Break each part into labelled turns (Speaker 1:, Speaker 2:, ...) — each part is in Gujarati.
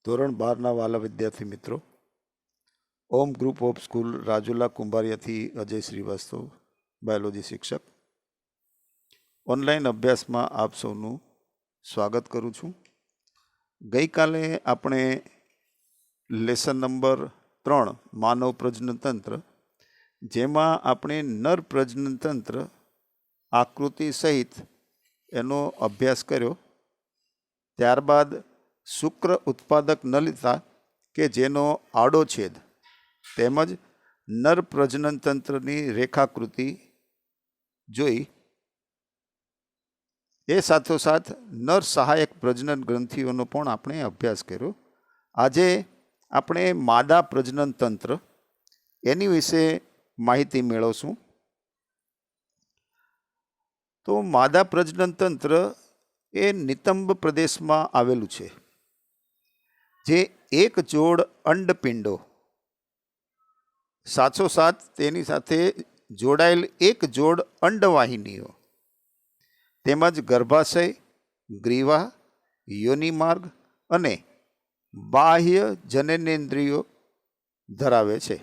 Speaker 1: ધોરણ 12ના વાલા વિદ્યાર્થી મિત્રો, Om group of school Rajula કુંભારિયાથી અજય શ્રીવાસ્તવ, બાયોલોજી શિક્ષક. ઓનલાઈન અભ્યાસમાં આપ સૌનું સ્વાગત કરું છું. ગઈકાલે આપણે લેસન નંબર 3 માનવ પ્રજનનતંત્ર, જેમાં આપણે નર પ્રજનનતંત્ર આકૃતિ સહિત એનો અભ્યાસ કર્યો. ત્યારબાદ શુક્ર ઉત્પાદક નલિકા કે જેનો આડો છેદ તેમજ નર પ્રજનન તંત્રની રેખાકૃતિ જોઈ. એ સાથોસાથ નર સહાયક પ્રજનન ગ્રંથિઓનો પણ આપણે અભ્યાસ કર્યો. આજે આપણે માદા પ્રજનન તંત્ર એની વિશે માહિતી મેળવશું. તો માદા પ્રજનન તંત્ર એ નિતંબ પ્રદેશમાં આવેલું છે, જે એક જોડ અંડપિંડો સાથોસાથ તેની સાથે જોડાયેલ એક જોડ અંડવાહિનીઓ તેમજ ગર્ભાશય, ગ્રીવા, યોનિમાર્ગ અને બાહ્ય જનનેન્દ્રિયો ધરાવે છે.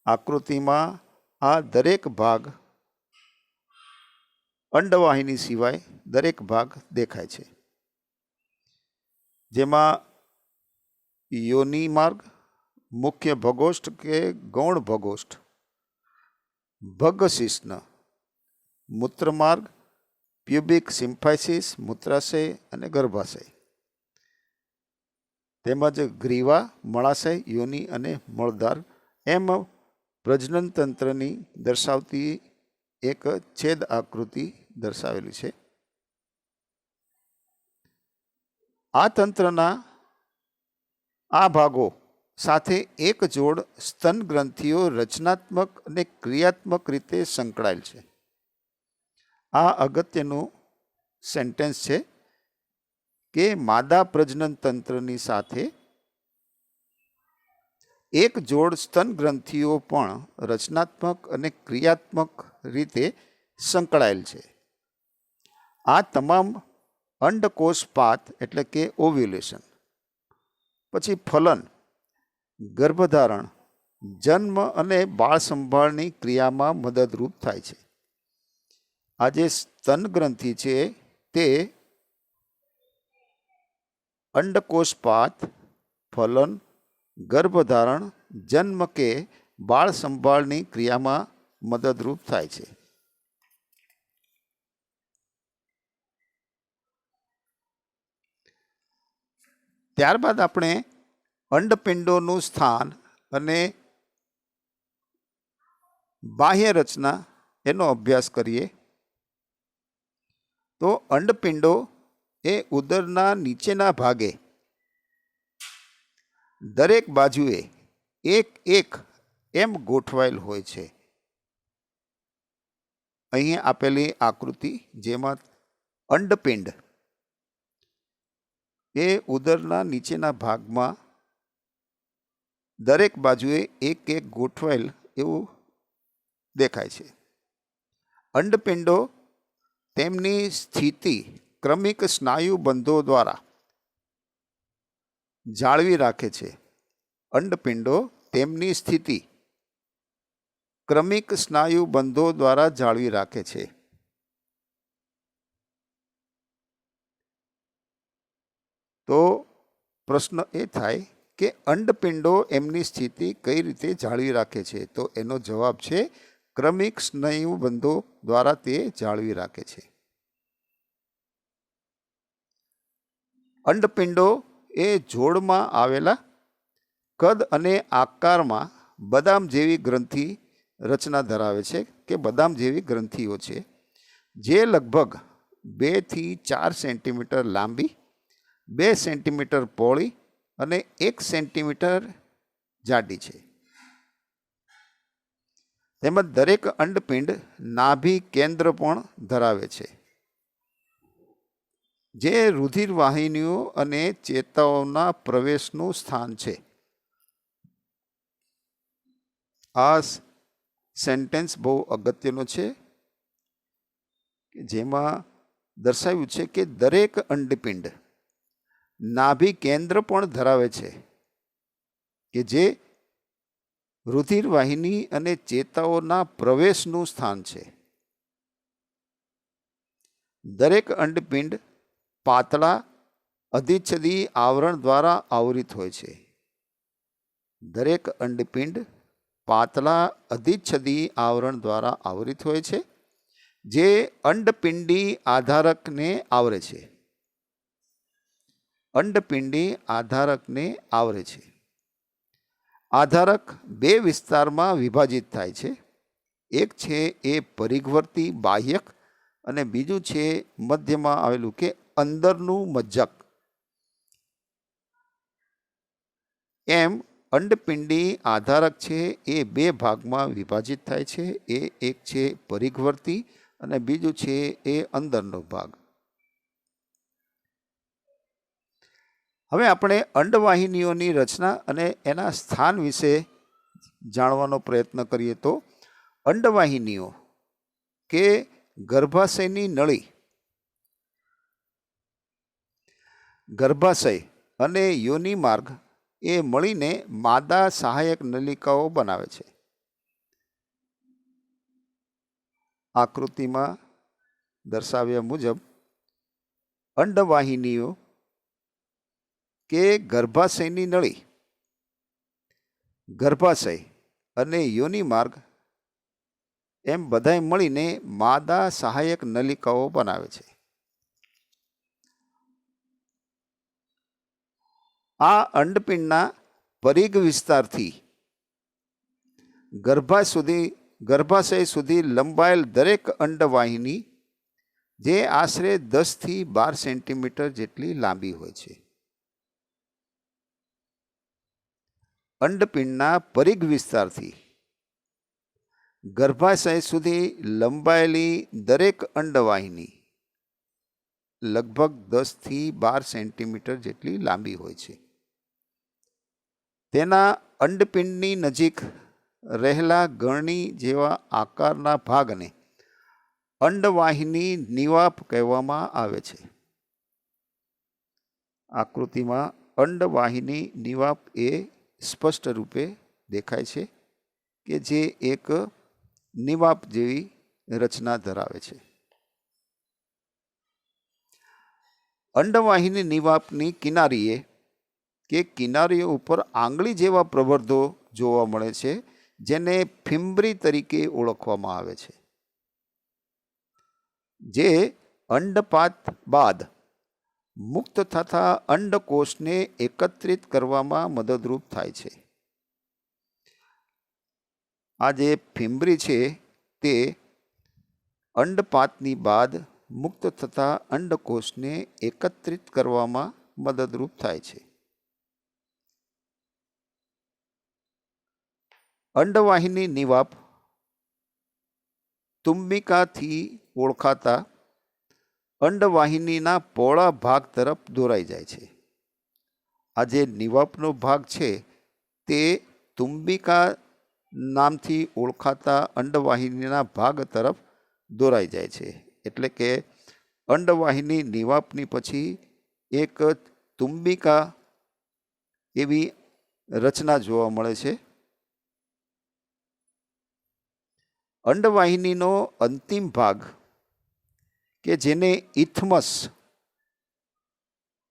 Speaker 1: આકૃતિમાં આ દરેક ભાગ અંડવાહિની સિવાય દરેક ભાગ દેખાય છે, જેમાં યોનિ માર્ગ, મુખ્ય ભગોષ્ઠ કે ગૌણ ભગોષ્ઠ, ભગશિશ્ન, મૂત્રમાર્ગ, પ્યુબિક સિમ્ફાઇસિસ, મૂત્રાશય અને ગર્ભાશય, તેમજ ગ્રીવા, મળાશય, યોનિ અને મળદ્વાર એમ પ્રજનન તંત્રની દર્શાવતી એક છેદ આકૃતિ દર્શાવેલી છે. આ તંત્રના આ ભાગો સાથે એક જોડ સ્તન ગ્રંથિઓ રચનાત્મક અને ક્રિયાત્મક રીતે સંકળાયેલ છે. આ અગત્યનું સેન્ટેન્સ છે કે માદા પ્રજનન તંત્રની સાથે એક જોડ સ્તન ગ્રંથિઓ પણ રચનાત્મક અને ક્રિયાત્મક રીતે સંકળાયેલ છે. આ તમામ અંડકોષપાત એટલે કે ઓવ્યુલેશન, પછી ફલન, ગર્ભધારણ, જન્મ અને બાળ સંભાળની ક્રિયામાં મદદરૂપ થાય છે. આ જે સ્તન ગ્રંથિ છે તે અંડકોષપાત, ફલન, ગર્ભધારણ, જન્મ કે બાળ સંભાળની ક્રિયામાં મદદરૂપ થાય છે. ત્યારબાદ આપણે અંડપિંડોનું સ્થાન અને બાહ્ય રચના એનો અભ્યાસ કરીએ. તો અંડપિંડો એ ઉદરના નીચેના ભાગે દરેક બાજુએ એક એક એમ ગોઠવાયેલ હોય છે. અહીં આપેલી આકૃતિ જેમાં અંડપિંડ એ ઉદરના નીચેના ભાગમાં દરેક બાજુએ એક એક ગોઠવાયેલ એવું દેખાય છે. અંડપિંડો તેમની સ્થિતિ ક્રમિક સ્નાયુબંધો દ્વારા જાળવી રાખે છે. અંડપિંડો તેમની સ્થિતિ ક્રમિક સ્નાયુબંધો દ્વારા જાળવી રાખે છે. તો પ્રશ્ન એ થાય કે અંડપિંડો એમની સ્થિતિ કઈ રીતે જાળવી રાખે છે? તો એનો જવાબ છે ક્રમિક સ્નાયુબંધો દ્વારા તે જાળવી રાખે છે. અંડપિંડો એ જોડમાં આવેલા કદ અને આકારમાં બદામ જેવી ગ્રંથિ રચના ધરાવે છે કે બદામ જેવી ગ્રંથિઓ છે, જે લગભગ 2 થી 4 સેન્ટીમીટર લાંબી, 2 સેન્ટીમીટર પહોળી અને 1 સેન્ટીમીટર જાડી છે. તેમજ દરેક અંડપિંડ નાભી કેન્દ્ર પણ ધરાવે છે, જે રુધિર વાહિનીઓ અને ચેતાઓના પ્રવેશનું સ્થાન છે. આ સેન્ટેન્સ બહુ અગત્યનો છે, જેમાં દર્શાવ્યું છે કે દરેક અંડપિંડ નાભી કેન્દ્ર પણ ધરાવે છે કે જે રુધિર વાહિની અને ચેતાઓના પ્રવેશનું સ્થાન છે. દરેક અંડપિંડ પાતળા અધિચ્છદી આવરણ દ્વારા આવરિત હોય છે. દરેક અંડપિંડ પાતળા અધિચ્છદી આવરણ દ્વારા આવરિત હોય છે જે અંડપિંડી આધારકને આવરે છે. અંડપિંડી આધારકને આવરે છે. આધારક બે વિસ્તારમાં વિભાજિત થાય છે. એક છે એ પરિઘવર્તી બાહ્યક અને બીજું છે મધ્યમાં આવેલું કે અંદરનું મજ્જક. એમ અંડપિંડી આધારક છે એ બે ભાગમાં વિભાજિત થાય છે. એક છે પરિઘવર્તી અને બીજું છે એ અંદરનો ભાગ. હવે આપણે અંડવાહિનીઓની રચના અને એના સ્થાન વિશે જાણવાનો પ્રયત્ન કરીએ તો અંડવાહિનીઓ કે ગર્ભાશયની નળી, ગર્ભાશય અને યોનિ માર્ગ એ મળીને માદા સહાયક નલિકાઓ બનાવે છે. આકૃતિમાં દર્શાવ્યા મુજબ અંડવાહિનીઓ કે ગર્ભાશયની નળી, ગર્ભાશય અને યોનિ માર્ગ એમ બધાય મળીને માદા સહાયક નલિકાઓ બનાવે છે. આ અંડપિંડના પરિઘ વિસ્તારથી ગર્ભાશય સુધી લંબાયેલ દરેક અંડવાહિની જે આશરે 10 થી 12 સેન્ટીમીટર જેટલી લાંબી હોય છે. અંડપિંડના પરિઘ વિસ્તારથી ગર્ભાશય સુધી લંબાયેલી દરેક અંડવાહિની લગભગ 10 થી 12 સેન્ટીમીટર જેટલી લાંબી હોય છે. તેના અંડપિંડની નજીક રહેલા ગળણી જેવા આકારના ભાગને અંડવાહિની નિવાપ કહેવામાં આવે છે. આકૃતિમાં અંડવાહિની નિવાપ એ સ્પષ્ટ રૂપે દેખાય છે કે જે એક નિવાપ જેવી રચના ધરાવે છે. અંડવાહિની નિવાપની કિનારીએ કે કિનારીઓ ઉપર આંગળી જેવા પ્રબંધો જોવા મળે છે જેને ફિમ્બ્રી તરીકે ઓળખવામાં આવે છે, જે અંડપાત બાદ મુક્ત થતા અંડકોષને એકત્રિત કરવામાં મદદરૂપ થાય છે. આ જે ફિમ્બ્રી છે તે અંડપાતની બાદ મુક્ત થતા અંડકોષને એકત્રિત કરવામાં મદદરૂપ થાય છે. અંડવાહિની નિવાપ તુંબિકાથી ઓળખાતા અંડવાહિનીના પહોળા ભાગ તરફ દોરાઈ જાય છે. આ જે નિવાપનો ભાગ છે તે તુંબિકા નામથી ઓળખાતા અંડવાહિનીના ભાગ તરફ દોરાઈ જાય છે. એટલે કે અંડવાહિની નિવાપની પછી એક તુંબિકા એવી રચના જોવા મળે છે. અંડવાહિનીનો અંતિમ ભાગ કે જેને ઇથમસ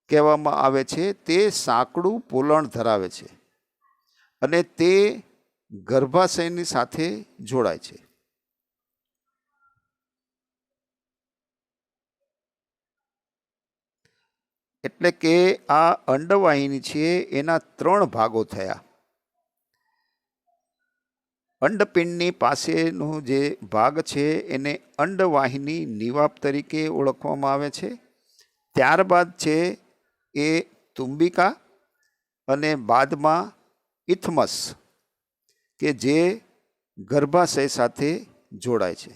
Speaker 1: કહેવામાં આવે છે તે સાંકડું પોલણ ધરાવે છે અને તે ગર્ભાશયની સાથે જોડાય છે. એટલે કે આ અંડવાહિની છે એના 3 ભાગો થયા. અંડપિંડની પાસેનો જે ભાગ છે એને અંડવાહિની નિવાપ તરીકે ઓળખવામાં આવે છે. ત્યારબાદ છે એ તુંબિકા અને બાદમાં ઇથમસ કે જે ગર્ભાશય સાથે જોડાય છે.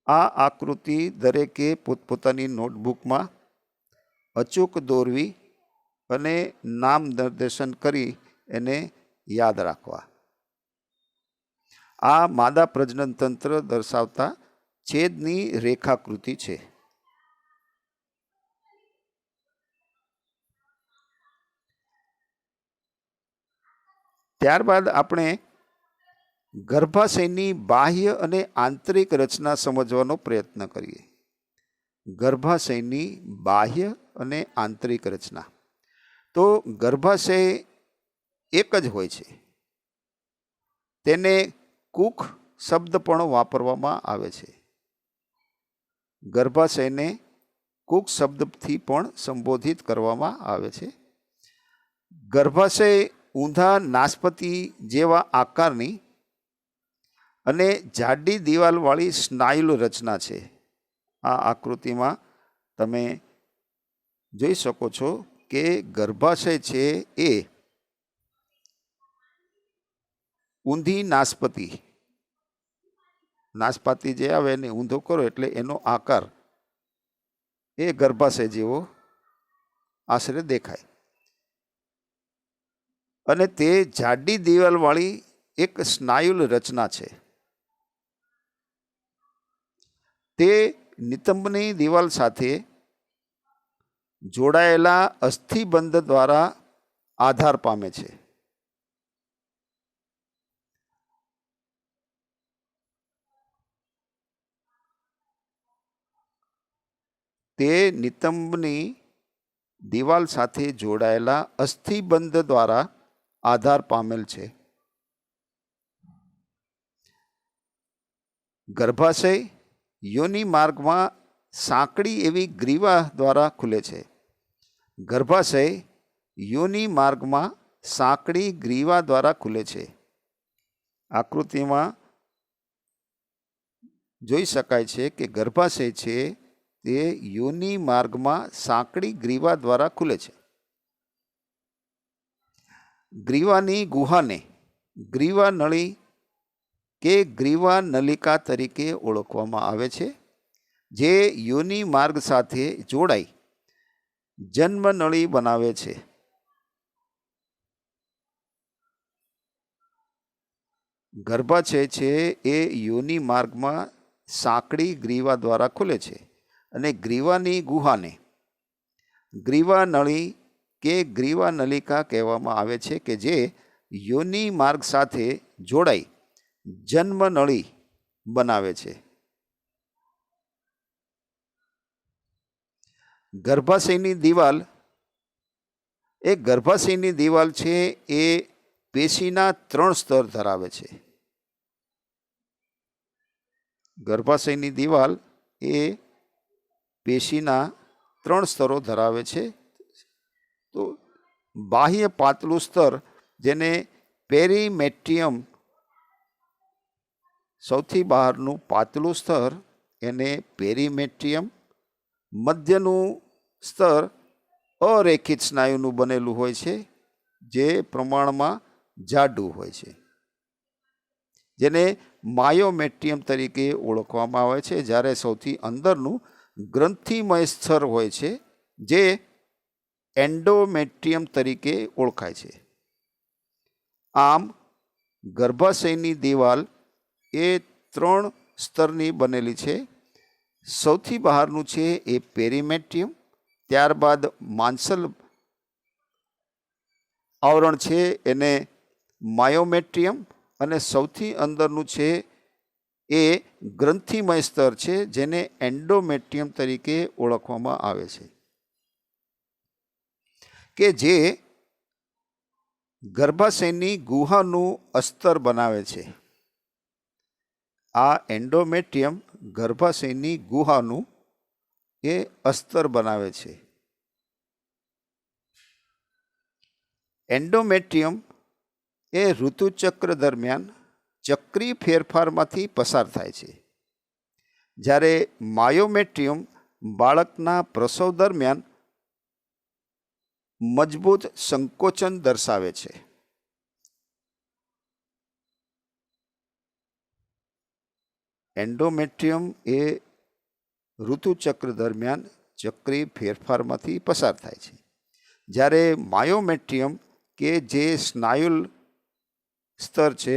Speaker 1: આ આકૃતિ દરેકે પોતપોતાની નોટબુકમાં અચૂક દોરવી અને નામ નિર્દેશન કરી એને યાદ રાખવા. આ માદા પ્રજનન તંત્ર દર્શાવતા છેદની રેખાકૃતિ છે. ત્યારબાદ આપણે ગર્ભાશયની બાહ્ય અને આંતરિક રચના સમજવાનો પ્રયત્ન કરીએ. ગર્ભાશયની બાહ્ય અને આંતરિક રચના. તો ગર્ભાશય એક જ હોય છે. તેને કુખ શબ્દ પણ વાપરવામાં આવે છે. ગર્ભાશયને કુખ શબ્દથી પણ સંબોધિત કરવામાં આવે છે. ગર્ભાશય ઊંધા નાસપતિ જેવા આકારની અને જાડી દિવાલવાળી સ્નાયુ રચના છે. આ આકૃતિમાં તમે જોઈ શકો છો કે ગર્ભાશય છે એ ઊંધી નાસપાતી જે આવે એને ઊંધો કરો એટલે એનો આકાર એ ગર્ભાશય જેવો આશરે દેખાય. અને તે જાડી દિવાલવાળી એક સ્નાયુ રચના છે. તે નિતંબની દિવાલ સાથે જોડાયેલા અસ્થિબંધ દ્વારા આધાર પામે છે. તે નિતંબની દિવાલ સાથે જોડાયેલા અસ્થિબંધ દ્વારા આધાર પામેલ છે. ગર્ભાશય યોનિ માર્ગમાં સાંકડી એવી ગ્રીવા દ્વારા ખુલે છે. ગર્ભાશય યોનિ માર્ગમાં સાંકડી ગ્રીવા દ્વારા ખુલે છે. આકૃતિમાં જોઈ શકાય છે કે ગર્ભાશય છે તે યોનિ માર્ગમાં સાંકડી ગ્રીવા દ્વારા ખુલે છે. ગ્રીવાની ગુહાને ગ્રીવા નળી કે ગ્રીવા નલિકા તરીકે ઓળખવામાં આવે છે, જે યોનિ માર્ગ સાથે જોડાઈ જન્મ નળી બનાવે છે. ગર્ભાશય છે એ યોનિ માર્ગમાં સાંકડી ગ્રીવા દ્વારા ખુલે છે અને ગ્રીવાની ગુહાને ગ્રીવા નળી કે ગ્રીવા નલિકા કહેવામાં આવે છે, કે જે યોનિ માર્ગ સાથે જોડાઈ જન્મ નળી બનાવે છે. ગર્ભાશયની દિવાલ છે એ પેશીના 3 સ્તર ધરાવે છે. ગર્ભાશયની દિવાલ એ પેશીના 3 સ્તરો ધરાવે છે. તો બાહ્ય પાતળું સ્તર જેને પેરીમેટ્રિયમ, સૌથી બહારનું પાતળું સ્તર એને પેરીમેટ્રિયમ, મધ્યનું સ્તર અરેખિત સ્નાયુનું બનેલું હોય છે, જે પ્રમાણમાં જાડું હોય છે, જેને માયોમેટ્રિયમ તરીકે ઓળખવામાં આવે છે. જ્યારે સૌથી અંદરનું ગ્રંથિમય સ્તર હોય છે, જે એન્ડોમેટ્રિયમ તરીકે ઓળખાય છે. આમ ગર્ભાશયની દિવાલ એ 3 સ્તરની બનેલી છે. સૌથી બહારનું છે એ પેરીમેટ્રિયમ, ત્યારબાદ માંસલ આવરણ છે એને માયોમેટ્રિયમ, અને સૌથી અંદરનું છે એ ગ્રંથિમય સ્તર છે, જેને એન્ડોમેટ્રિયમ તરીકે ઓળખવામાં આવે છે, કે જે ગર્ભાશયની ગુહાનું અસ્તર બનાવે છે. આ એન્ડોમેટ્રિયમ ગર્ભાશયની ગુહાનું એ અસ્તર બનાવે છે. એન્ડોમેટ્રિયમ એ ઋતુચક્ર દરમિયાન ચક્રી ફેરફારમાંથી પસાર થાય છે, જ્યારે માયોમેટ્રિયમ બાળકના પ્રસવ દરમિયાન મજબૂત સંકોચન દર્શાવે છે. એન્ડોમેટ્રિયમ એ ઋતુચક્ર દરમિયાન ચક્રી ફેરફારમાંથી પસાર થાય છે, જ્યારે માયોમેટ્રિયમ કે જે સ્નાયુ સ્તર છે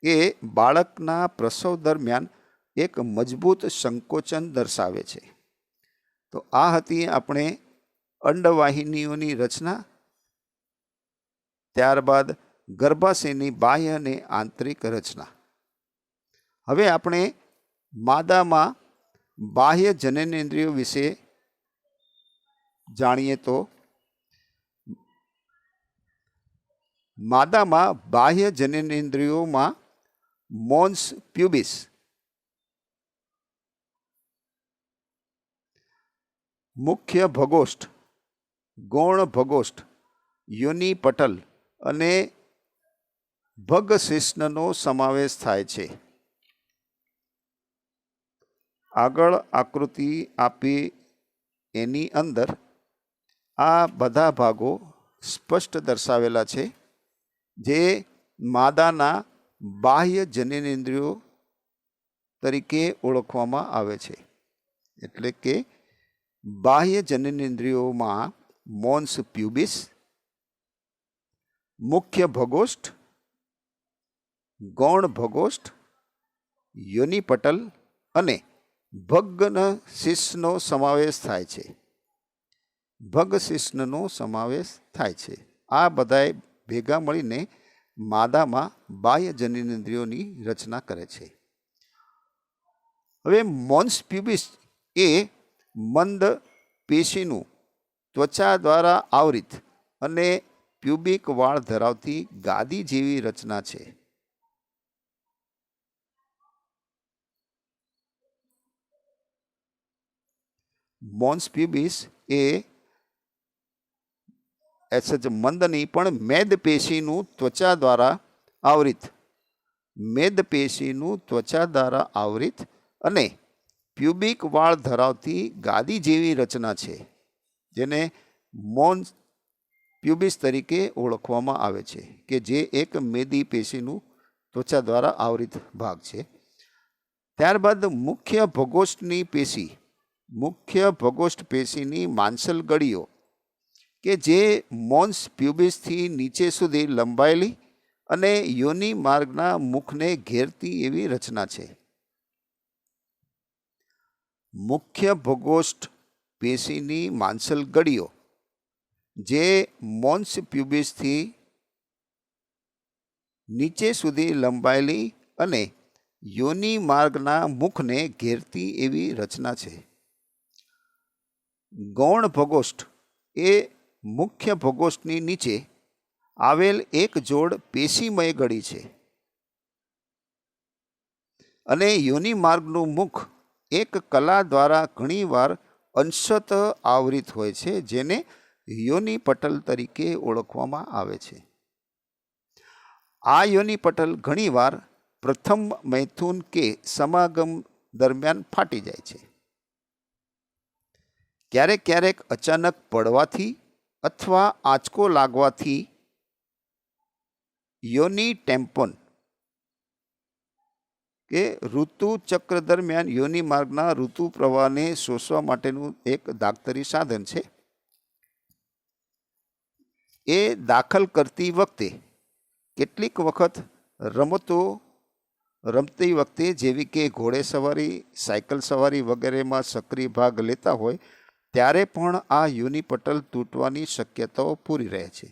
Speaker 1: એ બાળકના પ્રસવ દરમિયાન એક મજબૂત સંકોચન દર્શાવે છે. તો આ હતી આપણે અંડવાહિનીઓની રચના. ત્યારબાદ ગર્ભાશયની બાહ્ય અને આંતરિક રચના. હવે આપણે માદામાં બાહ્ય જનનેન્દ્રિયો વિશે જાણીએ તો માદામાં બાહ્ય જનનેન્દ્રિયોમાં મોન્સ પ્યુબિસ, મુખ્ય ભગોષ્ઠ, ગૌણ ભગોષ્ઠ, યોનિ પટલ અને ભગશિશ્નનો સમાવેશ થાય છે. આગળ આકૃતિ આપી એની અંદર આ બધા ભાગો સ્પષ્ટ દર્શાવેલા છે, જે માદાના બાહ્ય જનનેન્દ્રિયો તરીકે ઓળખવામાં આવે છે. એટલે કે બાહ્ય જનનેન્દ્રિયોમાં મોન્સ પ્યુબિસ, મુખ્ય ભગોષ્ઠ, ગૌણ ભગોષ્ઠ, યોનિ પટલ અને ભગશિશ્નનો સમાવેશ થાય છે. ભગશિશ્નનો સમાવેશ થાય છે. આ બધાએ ભેગા મળીને માદામાં બાહ્ય જનનેન્દ્રિયોની રચના કરે છે. હવે મોન્સ પ્યુબિસ એ મંદ પેશીનું ત્વચા દ્વારા આવરિત અને પ્યુબિક વાળ ધરાવતી ગાદી જેવી રચના છે. મોન્સ પ્યુબિસ એ મંદ નહીં પણ મેદ પેશીનું ત્વચા દ્વારા આવરિત, મેદ પેશીનું ત્વચા દ્વારા આવરિત અને પ્યુબિક વાળ ધરાવતી ગાદી જેવી રચના છે, જેને મોન્સ પ્યુબિસ તરીકે ઓળખવામાં આવે છે, કે જે એક મેદી પેશીનું ત્વચા દ્વારા આવરિત ભાગ છે. ત્યારબાદ મુખ્ય ભગોષ્ઠની પેશી, મુખ્ય ભગોષ્ઠ પેશીની માંસલ ગળીઓ, કે જે મોન્સ પ્યુબિસથી નીચે સુધી લંબાયેલી અને યોનિ માર્ગના મુખને ઘેરતી એવી રચના છે. મુખ્ય ભગોષ્ઠ પેશીની માંસલ ગળીઓ, જે મોન્સ પ્યુબિસથી નીચે સુધી લંબાયેલી અને યોનિ માર્ગના મુખને ઘેરતી એવી રચના છે. ગૌણ ભગોષ્ઠ એ મુખ્ય ભગોષ્ઠની નીચે આવેલ એક જોડ પેશીમય ગળી છે અને યોનિ માર્ગનું મુખ એક કલા દ્વારા ઘણીવાર અંશતઃ આવરિત હોય છે, જેને યોનિ પટલ તરીકે ઓળખવામાં આવે છે. આ યોનિ પટલ ઘણીવાર પ્રથમ મૈથુન કે સમાગમ દરમિયાન ફાટી જાય છે. ક્યારેક ક્યારેક અચાનક પડવાથી અથવા આંચકો લાગવાથી યોનિ ટેમ્પોન કે ઋતુ ચક્ર દરમિયાન યોનિ માર્ગના ઋતુ પ્રવાહને શોષવા માટેનું એક દાક્તરી સાધન છે, એ દાખલ કરતી વખતે કેટલીક વખત રમતી વખતે, જેવી કે ઘોડે સવારી, સાયકલ સવારી વગેરેમાં સક્રિય ભાગ લેતા હોય ત્યારે પણ આ યોનિ પટલ તૂટવાની શક્યતાઓ પૂરી રહે છે.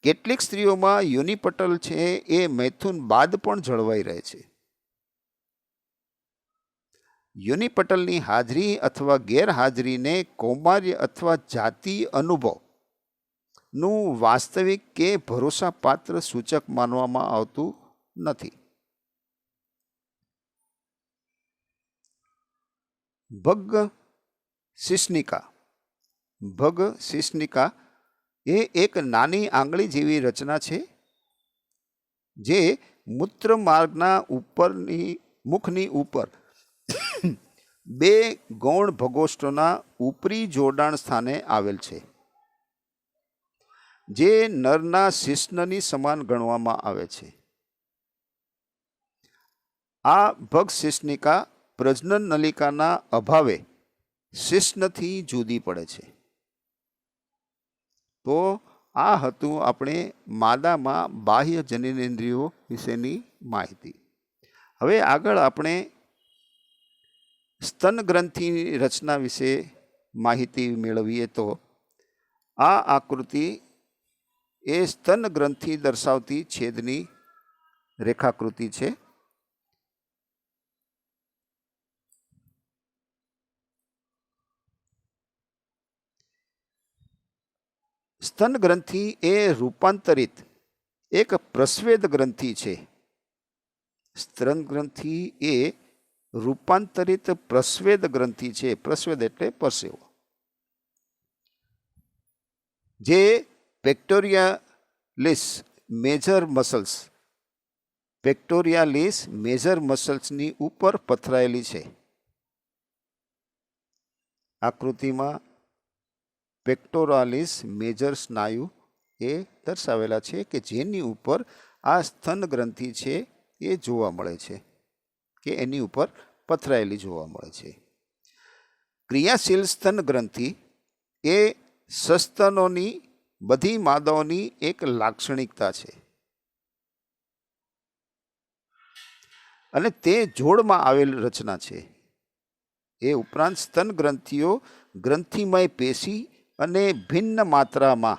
Speaker 1: કેટલીક સ્ત્રીઓમાં યોનિ પટલ છે એ મૈથુન બાદ પણ જળવાઈ રહે છે. યોનિ પટલની હાજરી અથવા ગેરહાજરીને કૌમાર્ય અથવા જાતિ અનુભવનું વાસ્તવિક કે ભરોસાપાત્ર સૂચક માનવામાં આવતું નથી. ભગશિશ્નિકા એ એક નાની આંગળી જેવી રચના છે, જે મૂત્ર માર્ગના મુખની ઉપર બે ગૌણ ભગોષ્ઠોના ઉપરી જોડાણ સ્થાને આવેલ છે, જે નરના શિશ્નની સમાન ગણવામાં આવે છે. આ ભગશિશ્નિકા પ્રજનન નલિકાના અભાવે શિશ્નથી જુદી પડે છે. તો આ હતું આપણે માદામાં બાહ્ય જનનેન્દ્રિયો વિશેની માહિતી. હવે આગળ આપણે સ્તન ગ્રંથિની રચના વિશે માહિતી મેળવીએ તો આ આકૃતિ એ સ્તન ગ્રંથિ દર્શાવતી છેદની રેખાકૃતિ છે. સ્તન ગ્રંથિ એ રૂપાંતરિત એક પ્રસ્વેદ ગ્રંથિ છે. સ્તન ગ્રંથિ એ રૂપાંતરિત પ્રસ્વેદ ગ્રંથિ છે. પ્રસ્વેદ એટલે પરસેવો. જે પેક્ટોરિયાલિસ મેજર મસલ્સ પેક્ટોરિયાલિસ મેજર મસલ્સની ઉપર પથરાયેલી છે. આકૃતિમાં પેક્ટોરાલિસ મેજર સ્નાયુ એ દર્શાવેલા છે કે જેની ઉપર આ સ્તન ગ્રંથિ છે એ જોવા મળે છે કે એની ઉપર પથરાયેલી જોવા મળે છે. ક્રિયાશીલ સ્તન ગ્રંથિ એ સસ્તનોની બધી માદાઓની એક લાક્ષણિકતા છે અને તે જોડમાં આવેલ રચના છે. એ ઉપરાંત સ્તન ગ્રંથિઓ ગ્રંથિમય પેશી અને ભિન્ન માત્રામાં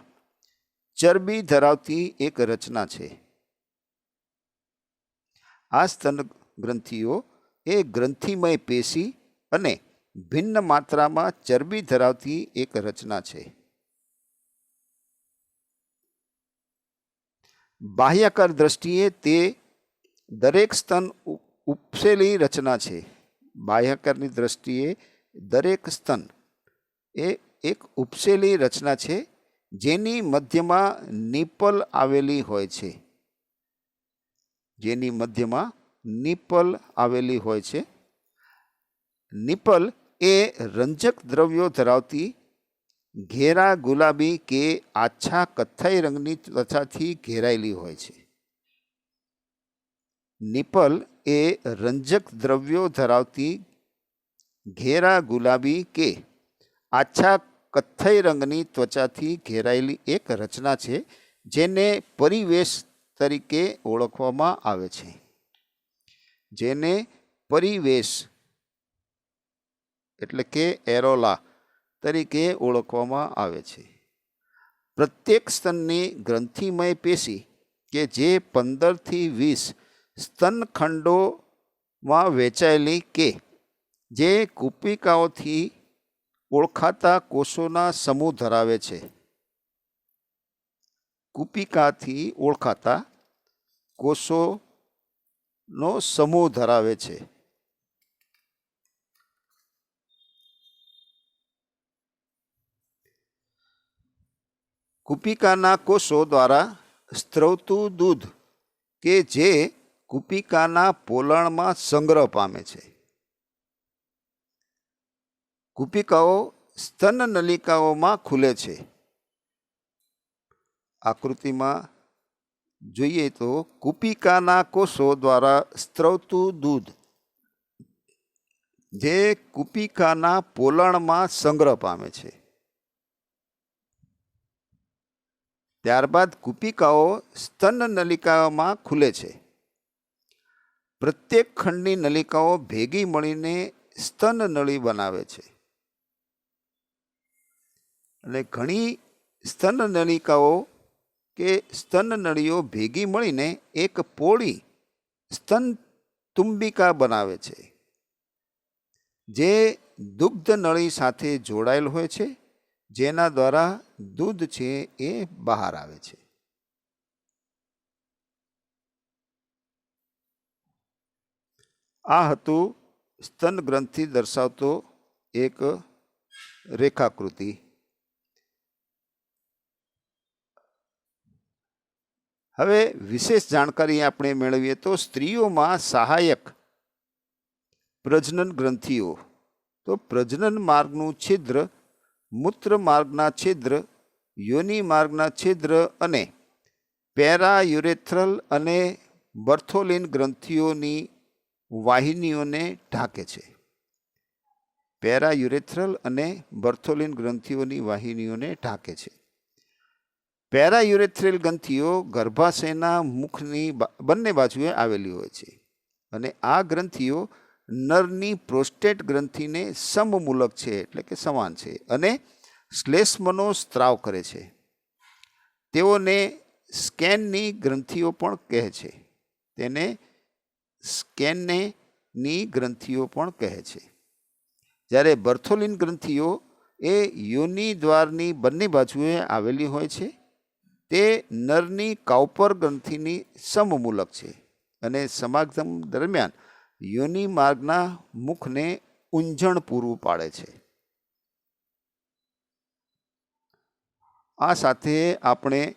Speaker 1: ચરબી ધરાવતી એક રચના છે. આ સ્તન ગ્રંથિઓ એ ગ્રંથિમય પેશી અને ભિન્ન માત્રામાં ચરબી ધરાવતી એક રચના છે. બાહ્યાકાર દ્રષ્ટિએ તે દરેક સ્તન ઉપસેલી રચના છે. બાહ્યાકારની દ્રષ્ટિએ દરેક સ્તન એ એક ઉપસેલી રચના છે જેની મધ્યમાં નિપલ આવેલી હોય છે. જેની મધ્યમાં નિપલ આવેલી હોય છે. નિપલ એ રંજક દ્રવ્યો ધરાવતી ઘેરા ગુલાબી કે આછા કથ્થાઈ રંગની ત્વચાથી ઘેરાયેલી હોય છે. નિપલ એ રંજક દ્રવ્યો ધરાવતી ઘેરા ગુલાબી કે આછા કથ્થાઈ રંગની ત્વચાથી ઘેરાયેલી એક રચના છે જેને પરિવેશ તરીકે ઓળખવામાં આવે છે. જેને પરિવેશ એટલે કે એરોલા તરીકે ઓળખવામાં આવે છે. પ્રત્યેક સ્તનની ગ્રંથિમય પેશી કે જે 15 થી 20 સ્તનખંડોમાં વહેંચાયેલી કે જે કુપિકાઓથી ઓળખાતા કોષોના સમૂહ ધરાવે છે. કુપિકાથી ઓળખાતા કોષોનો સમૂહ ધરાવે છે. કુપિકાના કોષો દ્વારા સ્ત્રવતું દૂધ કે જે કુપિકાના પોલાણમાં સંગ્રહ પામે છે. કુપિકાઓ સ્તન નલિકાઓમાં ખુલે છે. આકૃતિમાં જોઈએ તો કુપિકાના કોષો દ્વારા સ્ત્રવતું દૂધ જે કુપિકાના પોલાણમાં સંગ્રહ પામે છે. ત્યારબાદ કુપિકાઓ સ્તન નલિકાઓમાં ખુલે છે. પ્રત્યેક ખંડની નલિકાઓ ભેગી મળીને સ્તન નળી બનાવે છે અને ઘણી સ્તન નલિકાઓ કે સ્તન નળીઓ ભેગી મળીને એક પોળી સ્તન તુંબિકા બનાવે છે જે દુગ્ધ નળી સાથે જોડાયેલ હોય છે જેના દ્વારા દૂધ છે એ બહાર આવે છે. આ હતું સ્તન ગ્રંથિ દર્શાવતો એક રેખાકૃતિ. હવે વિશેષ જાણકારી આપણે મેળવીએ તો સ્ત્રીઓમાં સહાયક પ્રજનન ગ્રંથિઓ તો પ્રજનન માર્ગનું છિદ્ર, મૂત્ર માર્ગના છિદ્ર, યોનિ માર્ગના છિદ્ર અને પેરાયુરેથ્રલ અને બર્થોલિન ગ્રંથિઓની વાહિનીઓને ઢાંકે છે. પેરાયુરેથ્રલ અને બર્થોલિન ગ્રંથિઓની વાહિનીઓને ઢાંકે છે. પેરાયુરેથ્રલ ગ્રંથિઓ ગર્ભાશયના મુખની બંને બાજુએ આવેલી હોય છે અને આ ગ્રંથિઓ નરની પ્રોસ્ટેટ ગ્રંથિને સમમૂલક છે એટલે કે સમાન છે અને શ્લેષ્મનો સ્ત્રાવ કરે છે. તેઓને સ્કેનની ગ્રંથિઓ પણ કહે છે. તેને સ્કેનની ગ્રંથિઓ પણ કહે છે. જ્યારે બર્થોલિન ગ્રંથિઓ એ યોનિ દ્વારની બંને બાજુએ આવેલી હોય છે. તે નરની કાઉપર ગ્રંથિની સમમૂલક છે અને સમાગમ દરમિયાન યોનિ માર્ગના મુખને ઊંઝણ પૂરું પાડે છે. આ સાથે આપણે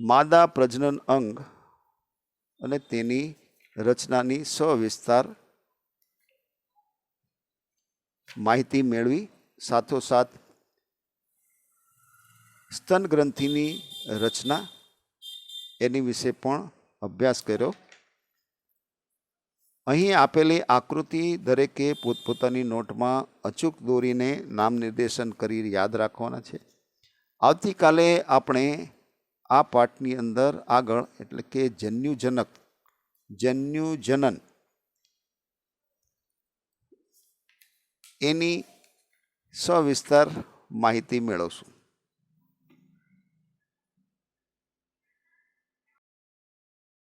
Speaker 1: માદા પ્રજનન અંગ અને તેની રચનાની સવિસ્તાર માહિતી મેળવી. સાથોસાથ સ્તન ગ્રંથિની રચના એની વિશે પણ અભ્યાસ કર્યો. અહીં આપેલી આકૃતિ દરેકે પોતપોતાની નોટમાં અચૂક દોરીને નામ નિર્દેશન કરી યાદ રાખવાના છે. આવતીકાલે આપણે આ પાઠની અંદર આગળ એટલે કે જન્યુજનન એની સવિસ્તાર માહિતી મેળવશું.